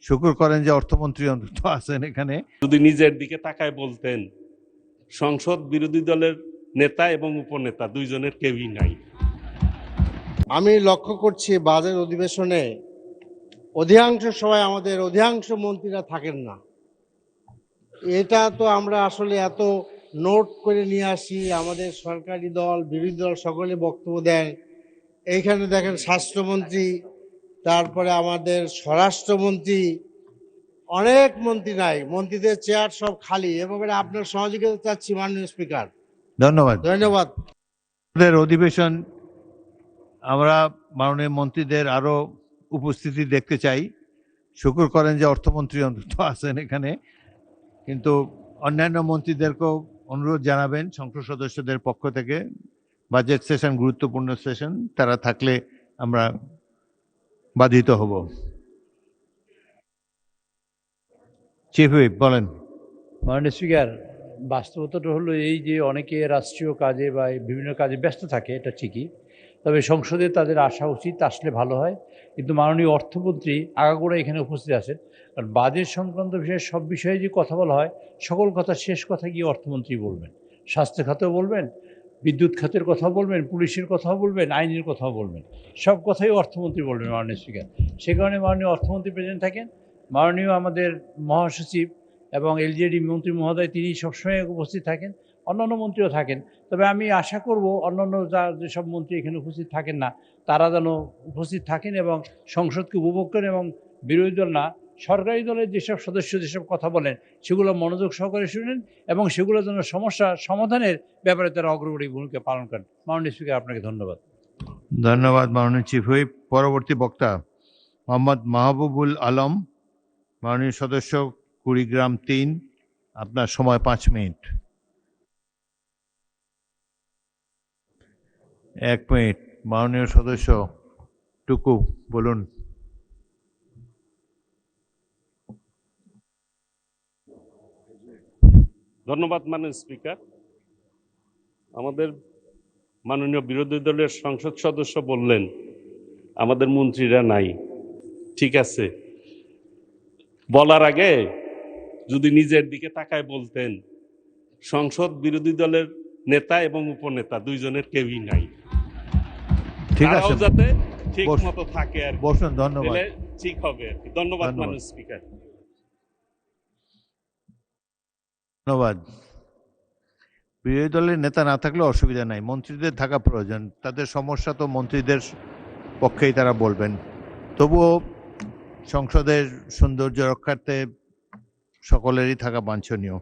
শুকুর করেন যে অর্থমন্ত্রী অন্তত আছেন এখানে। যদি নিজের দিকে তাকায় বলতেন, সংসদ বিরোধী দলের নেতা এবং উপনেতা দুইজনের কেউই নাই। আমি লক্ষ্য করছি বাজেট অধিবেশনে অধিকাংশ সময় আমাদের অধিকাংশ মন্ত্রীরা থাকেন না। এটা তো আমরা আসলে এত নোট করে নিয়ে আসি, আমাদের সরকারি দল বিরোধী দল সকলে বক্তব্য দেন। এইখানে দেখেন স্বাস্থ্যমন্ত্রী, তারপরে আমাদের স্বরাষ্ট্রমন্ত্রী, অনেক মন্ত্রী নাই, মন্ত্রীদের চেয়ার সব খালি। এবং আপনার সহযোগিতা চাচ্ছি মাননীয় স্পিকার। ধন্যবাদ। ধন্যবাদ। আমাদের অধিবেশন আমরা মাননীয় মন্ত্রীদের আরো উপস্থিতি দেখতে চাই। শুকুর করেন যে অর্থমন্ত্রী অন্তত আছেন এখানে, কিন্তু অন্যান্য মন্ত্রীদেরকেও অনুরোধ জানাবেন সংসদ সদস্যদের পক্ষ থেকে। বাজেট সেশন গুরুত্বপূর্ণ সেশন, তারা থাকলে আমরা বাধিত হব। চিফ হুইপ বলেন। মাননীয় স্পিকার, বাস্তবতাটা হলো এই যে অনেকে রাষ্ট্রীয় কাজে বা বিভিন্ন কাজে ব্যস্ত থাকে, এটা ঠিকই। তবে সংসদে তাদের আসা উচিত, আসলে ভালো হয়। কিন্তু মাননীয় অর্থমন্ত্রী আগাগোড়া এখানে উপস্থিত আছেন। আর বাজেট সংক্রান্ত বিষয়ে সব বিষয়ে যে কথা বলা হয়, সকল কথা শেষ কথা গিয়ে অর্থমন্ত্রী বলবেন। স্বাস্থ্য খাতেও বলবেন, বিদ্যুৎ খাতের কথাও বলবেন, পুলিশের কথাও বলবেন, আইনের কথাও বলবেন। সব কথাই অর্থমন্ত্রী বলবেন মাননীয় স্পিকার। সে কারণে মাননীয় অর্থমন্ত্রী প্রেজেন্ট থাকেন। মাননীয় আমাদের মহাসচিব এবং এলজেডি মন্ত্রী মহোদয় তিনি সবসময় উপস্থিত থাকেন, অন্যান্য মন্ত্রীও থাকেন। তবে আমি আশা করব অন্যান্য যেসব মন্ত্রী এখানে উপস্থিত থাকেন না, তারা যেন উপস্থিত থাকেন এবং সংসদকে উপভোগ করেন, এবং বিরোধী দল না, সরকারি দলের যেসব সদস্য যেসব কথা বলেন সেগুলো মনোযোগ সহকারে শুনেন এবং সেগুলো যেন সমস্যা সমাধানের ব্যাপারে তারা অগ্রগণী ভূমিকা পালন করেন। মাননীয় স্পিকার, আপনাকে ধন্যবাদ। ধন্যবাদ মাননীয় চিফ হুইপ। পরবর্তী বক্তা মোহাম্মদ মাহবুবুল আলম, মাননীয় সদস্য কুড়িগ্রাম 3, আপনার সময় 5 মিনিট। 1 মিনিট। মাননীয় সদস্য টুকু বলুন। ধন্যবাদ মাননীয় স্পিকার। আমাদের মাননীয় বিরোধী দলের সংসদ সদস্য বললেন আমাদের মন্ত্রীরা নাই। ঠিক আছে, বলার আগে যদি নিজের দিকে তাকায় বলতেন, সংসদ বিরোধী দলের নেতা এবং উপনেতা দুইজনের কেউই নাই। ঠিক আছে, তারাও যাতে ঠিক বস- মতো থাকে আর কি। বসুন। ধন্যবাদ। তাহলে ঠিক হবে আর কি। ধন্যবাদ ধন্যবাদ। মাননীয় স্পিকার। ধন্যবাদ। বিরোধী দলের নেতা না থাকলে অসুবিধা নাই, মন্ত্রীদের থাকা প্রয়োজন। তাদের সমস্যা তো মন্ত্রীদের পক্ষেই তারা বলবেন। তবুও সংসদের সৌন্দর্য রক্ষার্থে সকলেরই থাকা বাঞ্ছনীয়।